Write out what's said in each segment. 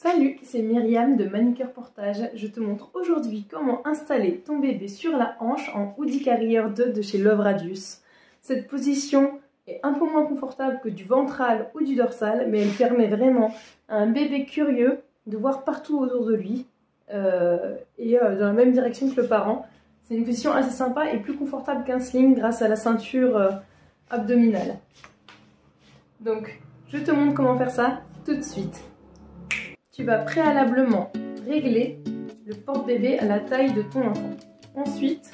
Salut, c'est Myriam de Manicure Portage. Je te montre aujourd'hui comment installer ton bébé sur la hanche en Hoodie Carrier 2 de chez Love Radius. Cette position est un peu moins confortable que du ventral ou du dorsal, mais elle permet vraiment à un bébé curieux de voir partout autour de lui dans la même direction que le parent. C'est une position assez sympa et plus confortable qu'un sling grâce à la ceinture abdominale. Donc, je te montre comment faire ça tout de suite. Tu vas préalablement régler le porte-bébé à la taille de ton enfant. Ensuite,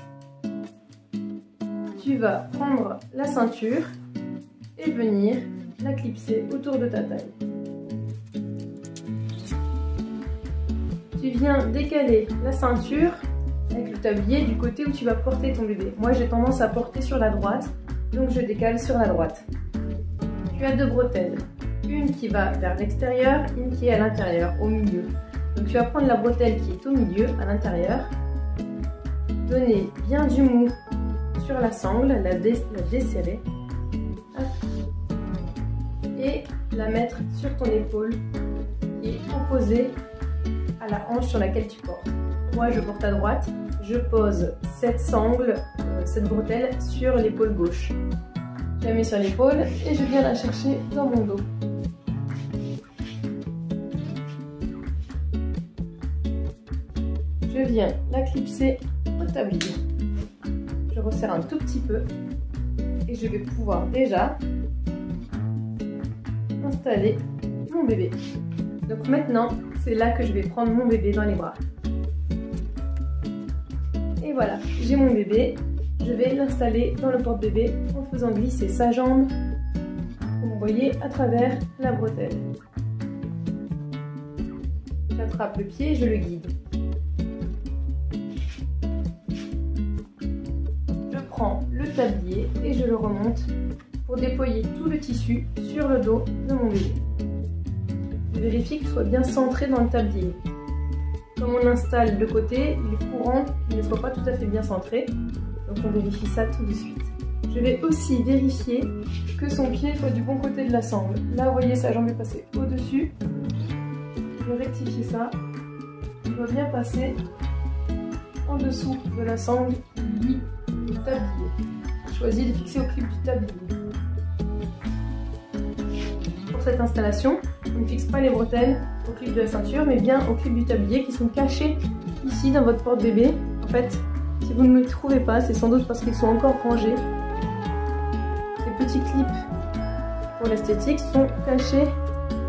tu vas prendre la ceinture et venir la clipser autour de ta taille. Tu viens décaler la ceinture avec le tablier du côté où tu vas porter ton bébé. Moi, j'ai tendance à porter sur la droite, donc je décale sur la droite. Tu as deux bretelles. Une qui va vers l'extérieur, une qui est à l'intérieur, au milieu. Donc tu vas prendre la bretelle qui est au milieu, à l'intérieur, donner bien du mou sur la sangle, la desserrer, et la mettre sur ton épaule qui est opposée à la hanche sur laquelle tu portes. Moi je porte à droite, je pose cette sangle, cette bretelle sur l'épaule gauche. Je la mets sur l'épaule et je viens la chercher dans mon dos. Je viens la clipser au tablier. Je resserre un tout petit peu et je vais pouvoir déjà installer mon bébé. Donc maintenant, c'est là que je vais prendre mon bébé dans les bras. Et voilà, j'ai mon bébé. Je vais l'installer dans le porte-bébé en faisant glisser sa jambe, comme vous voyez, à travers la bretelle. J'attrape le pied et je le guide. Je prends le tablier et je le remonte pour déployer tout le tissu sur le dos de mon bébé. Je vérifie qu'il soit bien centré dans le tablier. Comme on installe de côté, il est courant qu'il ne soit pas tout à fait bien centré. Donc on vérifie ça tout de suite. Je vais aussi vérifier que son pied soit du bon côté de la sangle. Là, vous voyez, sa jambe est passée au-dessus. Je vais rectifier ça. Il doit bien passer en dessous de la sangle du tablier. Je choisis de fixer au clip du tablier. Pour cette installation, on ne fixe pas les bretelles au clip de la ceinture, mais bien au clip du tablier qui sont cachés ici dans votre porte-bébé. En fait, si vous ne les trouvez pas, c'est sans doute parce qu'ils sont encore rangés. Ces petits clips pour l'esthétique sont cachés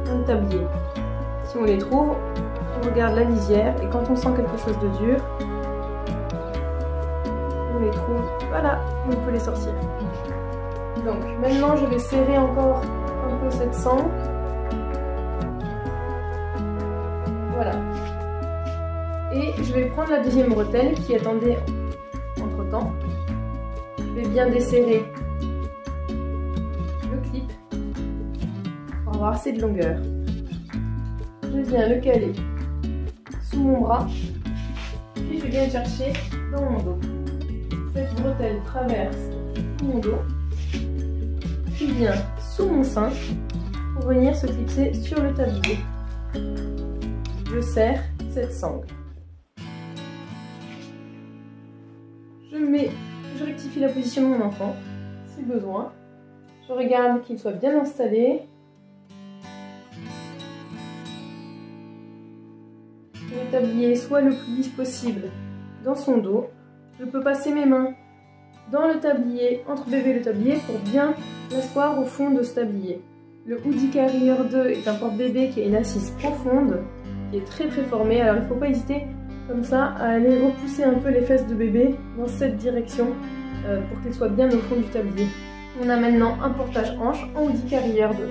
dans le tablier. Si on les trouve, on regarde la lisière et quand on sent quelque chose de dur, on les trouve, voilà, on peut les sortir. Donc maintenant je vais serrer encore un peu cette sangle. Voilà. Et je vais prendre la deuxième bretelle qui attendait entre temps. Je vais bien desserrer le clip pour avoir assez de longueur. Je viens le caler sous mon bras, puis je viens chercher dans mon dos. Cette bretelle traverse mon dos, puis vient sous mon sein pour venir se clipser sur le tablier. Je serre cette sangle. Je rectifie la position de mon enfant, si besoin. Je regarde qu'il soit bien installé. Le tablier soit le plus lisse possible dans son dos. Je peux passer mes mains dans le tablier, entre bébé et le tablier, pour bien l'asseoir au fond de ce tablier. Le Hoodie Carrier 2 est un porte-bébé qui a une assise profonde, qui est très formée, alors il ne faut pas hésiter comme ça à aller repousser un peu les fesses de bébé dans cette direction pour qu'elles soient bien au fond du tablier. On a maintenant un portage hanche en Hoodie Carrier 2.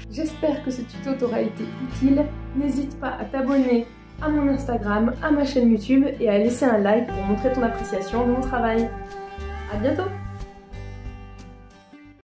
J'espère que ce tuto t'aura été utile. N'hésite pas à t'abonner à mon Instagram, à ma chaîne YouTube et à laisser un like pour montrer ton appréciation de mon travail. À bientôt!